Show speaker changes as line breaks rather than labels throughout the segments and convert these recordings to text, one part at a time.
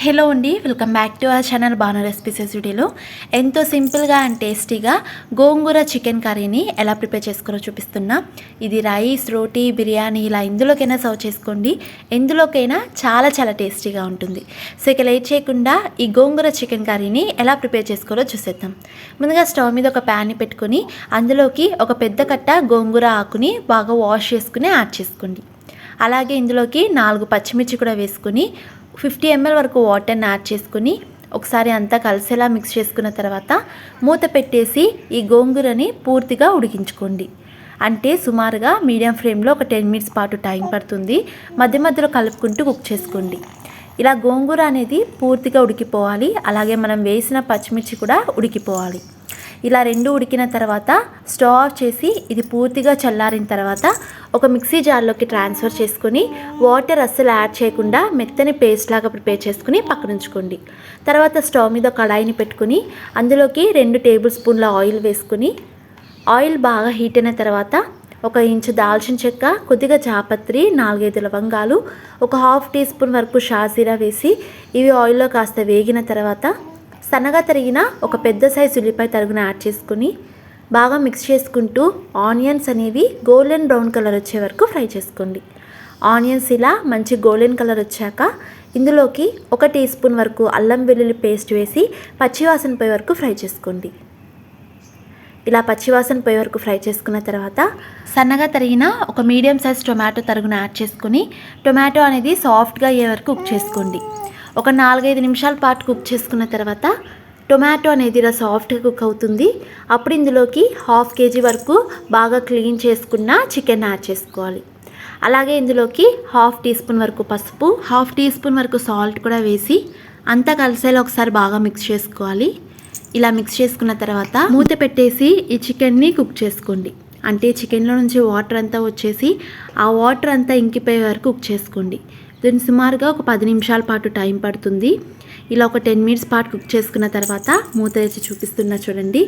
Hello అండి, welcome back to our channel Bhanu recipes. వీడియోలో ఎంతో సింపుల్గా అండ్ టేస్టీగా గోంగూర చికెన్ కర్రీని ఎలా ప్రిపేర్ చేసుకోవాలో చూపిస్తున్నా. ఇది రైస్, రోటీ, బిర్యానీ ఇలా ఎందులోకైనా సర్వ్ చేసుకోండి. ఎందులోకైనా చాలా చాలా టేస్టీగా ఉంటుంది. సో ఇక లేట్ చేయకుండా ఈ గోంగూర చికెన్ కర్రీని ఎలా ప్రిపేర్ చేసుకోవాలో చూసేద్దాం. ముందుగా స్టవ్ మీద ఒక ప్యాన్ని పెట్టుకొని అందులోకి ఒక పెద్ద కట్ట గోంగూర ఆకుని బాగా వాష్ చేసుకుని యాడ్ చేసుకోండి. అలాగే ఇందులోకి 4 పచ్చిమిర్చి కూడా వేసుకుని 50 ml వరకు వాటర్ని యాడ్ చేసుకుని ఒకసారి అంతా కలిసేలా మిక్స్ చేసుకున్న తర్వాత మూత పెట్టేసి ఈ గోంగూరని పూర్తిగా ఉడికించుకోండి. అంటే సుమారుగా మీడియం ఫ్లేమ్లో ఒక 10 minutes పాటు టైం పడుతుంది. మధ్య మధ్యలో కలుపుకుంటూ కుక్ చేసుకోండి. ఇలా గోంగూర అనేది పూర్తిగా ఉడికిపోవాలి. అలాగే మనం వేసిన పచ్చిమిర్చి కూడా ఉడికిపోవాలి. ఇలా రెండు ఉడికిన తర్వాత స్టవ్ ఆఫ్ చేసి ఇది పూర్తిగా చల్లారిన తర్వాత ఒక మిక్సీ జార్లోకి ట్రాన్స్ఫర్ చేసుకొని వాటర్ అస్సలు యాడ్ చేయకుండా మెత్తని పేస్ట్ లాగా ప్రిపేర్ చేసుకుని పక్కన ఉంచుకోండి. తర్వాత స్టవ్ మీద కడాయిని పెట్టుకుని అందులోకి 2 టేబుల్ స్పూన్ల ఆయిల్ వేసుకుని ఆయిల్ బాగా హీట్ అయిన తర్వాత 1 ఇంచు దాల్చిన చెక్క, కొద్దిగా జాపత్రి, 4-5 లవంగాలు, ఒక 1/2 టీ స్పూన్ వరకు షాజీరా వేసి ఇవి ఆయిల్లో కాస్త వేగిన తర్వాత సన్నగా తరిగిన ఒక పెద్ద సైజు ఉల్లిపాయ తరుగును యాడ్ చేసుకుని బాగా మిక్స్ చేసుకుంటూ ఆనియన్స్ అనేవి గోల్డెన్ బ్రౌన్ కలర్ వచ్చే వరకు ఫ్రై చేసుకోండి. ఆనియన్స్ ఇలా మంచి గోల్డెన్ కలర్ వచ్చాక ఇందులోకి 1 టీ స్పూన్ వరకు అల్లం వెల్లుల్లి పేస్ట్ వేసి పచ్చివాసన పోయే వరకు ఫ్రై చేసుకోండి. ఇలా పచ్చివాసన పోయే వరకు ఫ్రై చేసుకున్న తర్వాత సన్నగా తరిగిన ఒక మీడియం సైజ్ టొమాటో తరుగును యాడ్ చేసుకుని టొమాటో అనేది సాఫ్ట్గా అయ్యే వరకు కుక్ చేసుకోండి. ఒక 4-5 నిమిషాల పాటు కుక్ చేసుకున్న తర్వాత టొమాటో అనేది ఇలా సాఫ్ట్గా కుక్ అవుతుంది. అప్పుడు ఇందులోకి 1/2 kg వరకు బాగా క్లీన్ చేసుకున్న చికెన్ యాడ్ చేసుకోవాలి. అలాగే ఇందులోకి 1/2 టీ స్పూన్ వరకు పసుపు, 1/2 టీ స్పూన్ వరకు సాల్ట్ కూడా వేసి అంతా కలిసేలా ఒకసారి బాగా మిక్స్ చేసుకోవాలి. ఇలా మిక్స్ చేసుకున్న తర్వాత మూత పెట్టేసి ఈ చికెన్ని కుక్ చేసుకోండి. అంటే చికెన్లో నుంచి వాటర్ అంతా వచ్చేసి ఆ వాటర్ అంతా ఇంకిపోయే వరకు కుక్ చేసుకోండి. దీన్ని సుమారుగా ఒక 10 నిమిషాల పాటు టైం పడుతుంది. ఇలా ఒక 10 minutes పాటు కుక్ చేసుకున్న తర్వాత మూత వేసి చూపిస్తున్నా చూడండి.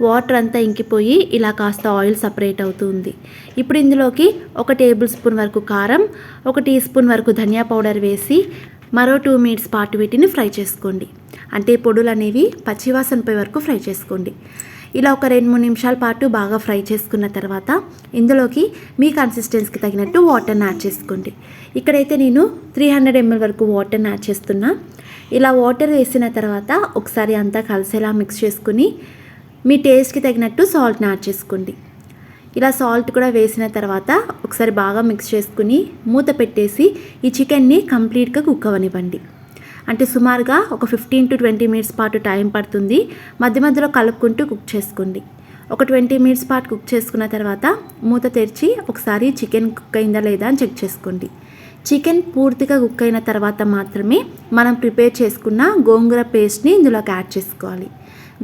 వాటర్ అంతా ఇంకిపోయి ఇలా కాస్త ఆయిల్ సపరేట్ అవుతుంది. ఇప్పుడు ఇందులోకి 1 టేబుల్ స్పూన్ వరకు కారం, 1 టీ స్పూన్ వరకు ధనియా పౌడర్ వేసి మరో 2 minutes పాటు వీటిని ఫ్రై చేసుకోండి. అంటే పొడులు అనేవి పచ్చివాసన పోయే వరకు ఫ్రై చేసుకోండి. ఇలా ఒక 2-3 నిమిషాల పాటు బాగా ఫ్రై చేసుకున్న తర్వాత ఇందులోకి మీ కన్సిస్టెన్సీకి తగినట్టు వాటర్ని యాడ్ చేసుకోండి. ఇక్కడైతే నేను 300 ml వరకు వాటర్ని యాడ్ చేస్తున్నా. ఇలా వాటర్ వేసిన తర్వాత ఒకసారి అంతా కలిసేలా మిక్స్ చేసుకుని మీ టేస్ట్కి తగినట్టు సాల్ట్ని యాడ్ చేసుకోండి. ఇలా సాల్ట్ కూడా వేసిన తర్వాత ఒకసారి బాగా మిక్స్ చేసుకుని మూత పెట్టేసి ఈ చికెన్ని కంప్లీట్గా కుక్ అవ్వనివ్వండి. అంటే సుమారుగా ఒక 15 to 20 minutes పాటు టైం పడుతుంది. మధ్య మధ్యలో కలుపుకుంటూ కుక్ చేసుకోండి. ఒక 20 minutes పాటు కుక్ చేసుకున్న తర్వాత మూత తెరిచి ఒకసారి చికెన్ కుక్ అయిందా లేదా అని చెక్ చేసుకోండి. చికెన్ పూర్తిగా కుక్ అయిన తర్వాత మాత్రమే మనం ప్రిపేర్ చేసుకున్న గోంగూర పేస్ట్ని ఇందులోకి యాడ్ చేసుకోవాలి.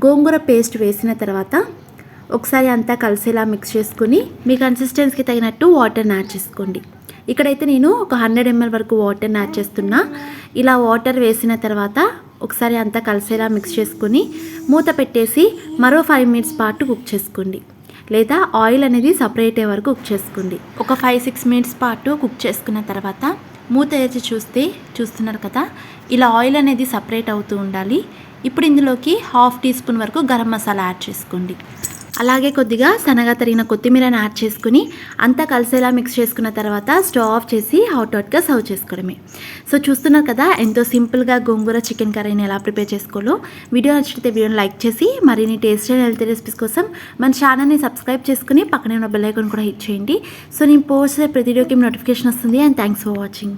గోంగూర పేస్ట్ వేసిన తర్వాత ఒకసారి అంతా కలిసేలా మిక్స్ చేసుకుని మీ కన్సిస్టెన్సీకి తగినట్టు వాటర్ని యాడ్ చేసుకోండి. ఇక్కడైతే నేను ఒక 100 ml వరకు వాటర్ని యాడ్ చేస్తున్నా. ఇలా వాటర్ వేసిన తర్వాత ఒకసారి అంతా కలిసేలా మిక్స్ చేసుకొని మూత పెట్టేసి మరో 5 minutes పాటు కుక్ చేసుకోండి. లేదా ఆయిల్ అనేది సపరేట్ అయ్యే వరకు కుక్ చేసుకోండి. ఒక 5-6 minutes పాటు కుక్ చేసుకున్న తర్వాత మూత తెరిచి చూస్తున్నారు కదా, ఇలా ఆయిల్ అనేది సపరేట్ అవుతూ ఉండాలి. ఇప్పుడు ఇందులోకి 1/2 టీ స్పూన్ వరకు గరం మసాలా యాడ్ చేసుకోండి. అలాగే కొద్దిగా సన్నగా తరిగిన కొత్తిమీరని యాడ్ చేసుకుని అంతా కలిసేలా మిక్స్ చేసుకున్న తర్వాత స్టవ్ ఆఫ్ చేసి హాట్గా సర్వ్ చేసుకోవడమే. సో చూస్తున్నారు కదా ఎంతో సింపుల్గా గోంగూర చికెన్ కర్రీని ఎలా ప్రిపేర్ చేసుకోవాలో. వీడియో నచ్చితే వీడియోని లైక్ చేసి మరిన్ని టేస్టీ అండ్ హెల్తీ రెసిపీస్ కోసం మన ఛానల్ని సబ్స్క్రైబ్ చేసుకుని పక్కనే ఉన్న బెల్ ఐకాన్ కూడా హిట్ చేయండి. సో నేను పోస్ట్ ప్రతి వీడియోకి నోటిఫికేషన్ వస్తుంది. And thanks for watching.